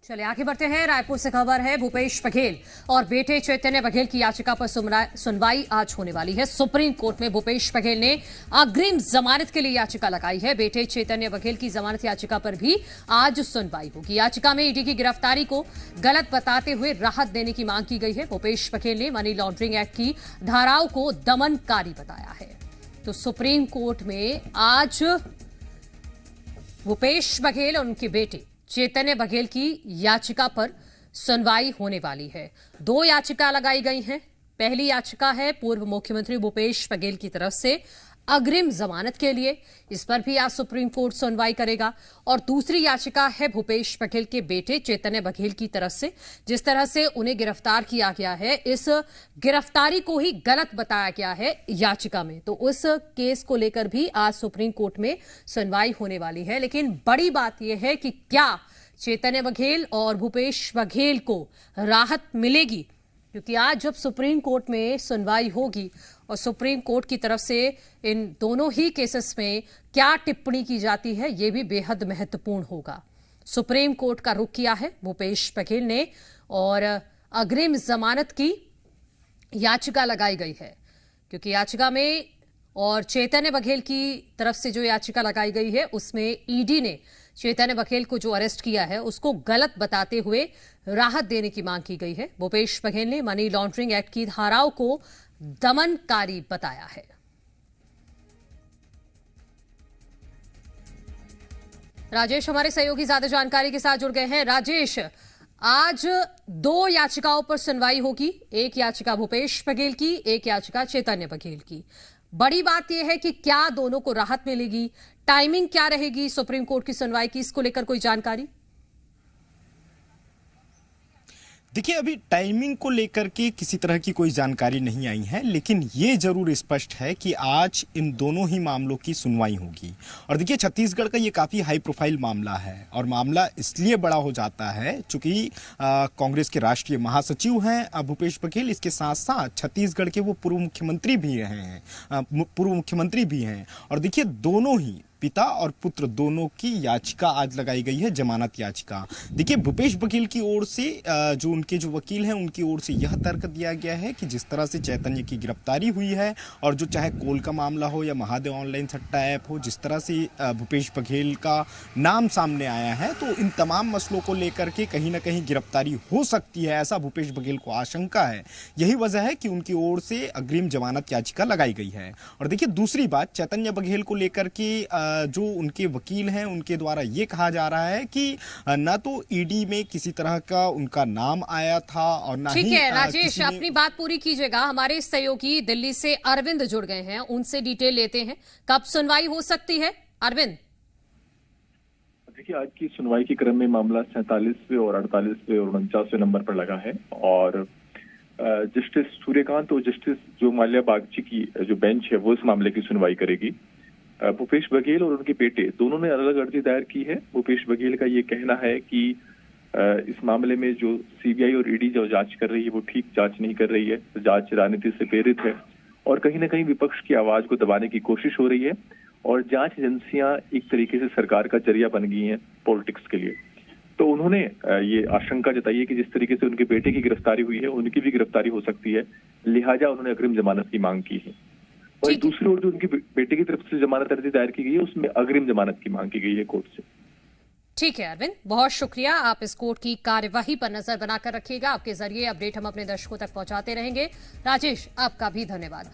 चलिए आगे बढ़ते हैं। रायपुर से खबर है, भूपेश बघेल और बेटे चैतन्य बघेल की याचिका पर सुनवाई आज होने वाली है। सुप्रीम कोर्ट में भूपेश बघेल ने अग्रिम जमानत के लिए याचिका लगाई है। बेटे चैतन्य बघेल की जमानत याचिका पर भी आज सुनवाई होगी। याचिका में ईडी की गिरफ्तारी को गलत बताते हुए राहत देने की मांग की गई है। भूपेश बघेल ने मनी लॉन्ड्रिंग एक्ट की धाराओं को दमनकारी बताया है। तो सुप्रीम कोर्ट में आज भूपेश बघेल और उनके बेटे चैतन्य बघेल की याचिका पर सुनवाई होने वाली है। दो याचिका लगाई गई हैं। पहली याचिका है पूर्व मुख्यमंत्री भूपेश बघेल की तरफ से अग्रिम जमानत के लिए, इस पर भी आज सुप्रीम कोर्ट सुनवाई करेगा। और दूसरी याचिका है भूपेश बघेल के बेटे चैतन्य बघेल की तरफ से, जिस तरह से उन्हें गिरफ्तार किया गया है, इस गिरफ्तारी को ही गलत बताया गया है याचिका में। तो उस केस को लेकर भी आज सुप्रीम कोर्ट में सुनवाई होने वाली है। लेकिन बड़ी बात यह है कि क्या चैतन्य बघेल और भूपेश बघेल को राहत मिलेगी, क्योंकि आज जब सुप्रीम कोर्ट में सुनवाई होगी और सुप्रीम कोर्ट की तरफ से इन दोनों ही केसेस में क्या टिप्पणी की जाती है, यह भी बेहद महत्वपूर्ण होगा। सुप्रीम कोर्ट का रुख किया है भूपेश बघेल ने और अग्रिम जमानत की याचिका लगाई गई है, क्योंकि याचिका में और चैतन्य बघेल की तरफ से जो याचिका लगाई गई है उसमें ईडी ने चैतन्य बघेल को जो अरेस्ट किया है उसको गलत बताते हुए राहत देने की मांग की गई है। भूपेश बघेल ने मनी लॉन्ड्रिंग एक्ट की धाराओं को दमनकारी बताया है। राजेश हमारे सहयोगी ज्यादा जानकारी के साथ जुड़ गए हैं। राजेश, आज दो याचिकाओं पर सुनवाई होगी, एक याचिका भूपेश बघेल की, एक याचिका चैतन्य बघेल की। बड़ी बात यह है कि क्या दोनों को राहत मिलेगी, टाइमिंग क्या रहेगी सुप्रीम कोर्ट की सुनवाई की, इसको लेकर कोई जानकारी? देखिए, अभी टाइमिंग को लेकर के किसी तरह की कोई जानकारी नहीं आई है, लेकिन ये जरूर स्पष्ट है कि आज इन दोनों ही मामलों की सुनवाई होगी। और देखिए, छत्तीसगढ़ का ये काफ़ी हाई प्रोफाइल मामला है और मामला इसलिए बड़ा हो जाता है चूंकि कांग्रेस के राष्ट्रीय महासचिव हैं भूपेश बघेल, इसके साथ साथ छत्तीसगढ़ के वो पूर्व मुख्यमंत्री भी रहे हैं, पूर्व मुख्यमंत्री भी हैं। और देखिए, दोनों ही पिता और पुत्र दोनों की याचिका आज लगाई गई है, जमानत याचिका। देखिए, भूपेश बघेल की ओर से जो उनके जो वकील हैं उनकी ओर से यह तर्क दिया गया है कि जिस तरह से चैतन्य की गिरफ्तारी हुई है और जो चाहे कोल का मामला हो या महादेव ऑनलाइन सट्टा ऐप हो, जिस तरह से भूपेश बघेल का नाम सामने आया है, तो इन तमाम मसलों को लेकर के कहीं ना कहीं गिरफ्तारी हो सकती है, ऐसा भूपेश बघेल को आशंका है। यही वजह है कि उनकी ओर से अग्रिम जमानत याचिका लगाई गई है। और देखिए, दूसरी बात चैतन्य बघेल को लेकर के जो उनके वकील हैं उनके द्वारा ये कहा जा रहा है कि ना तो ईडी में किसी तरह का उनका नाम आया था और ना ही। ठीक है राजेश, अपनी बात पूरी कीजिएगा। हमारे सहयोगी दिल्ली से अरविंद जुड़ गए हैं, उनसे डिटेल लेते हैं। कब सुनवाई हो सकती है अरविंद? देखिए, आज की सुनवाई के क्रम में मामला 47वें और 48वें और 49वें नंबर पर लगा है और जस्टिस सूर्यकांत और जस्टिस जो माल्या बागची की जो बेंच है वो इस मामले की सुनवाई करेगी। भूपेश बघेल और उनके बेटे दोनों ने अलग अर्जी दायर की है। भूपेश बघेल का ये कहना है कि इस मामले में जो सीबीआई और ईडी जो जांच कर रही है वो ठीक जांच नहीं कर रही है, जांच राजनीति से प्रेरित है और कहीं ना कहीं विपक्ष की आवाज को दबाने की कोशिश हो रही है और जांच एजेंसियां एक तरीके से सरकार का जरिया बन गई हैं पॉलिटिक्स के लिए। तो उन्होंने ये आशंका जताई है कि जिस तरीके से उनके बेटे की गिरफ्तारी हुई है उनकी भी गिरफ्तारी हो सकती है, लिहाजा उन्होंने अग्रिम जमानत की मांग की है। और दूसरी ओर जो उनके बेटे की तरफ से जमानत अर्जी दायर की गई है उसमें अग्रिम जमानत की मांग की गई है कोर्ट से। ठीक है अरविंद, बहुत शुक्रिया। आप इस कोर्ट की कार्यवाही पर नजर बनाकर रखिएगा। आपके जरिए अपडेट हम अपने दर्शकों तक पहुंचाते रहेंगे। राजेश, आपका भी धन्यवाद।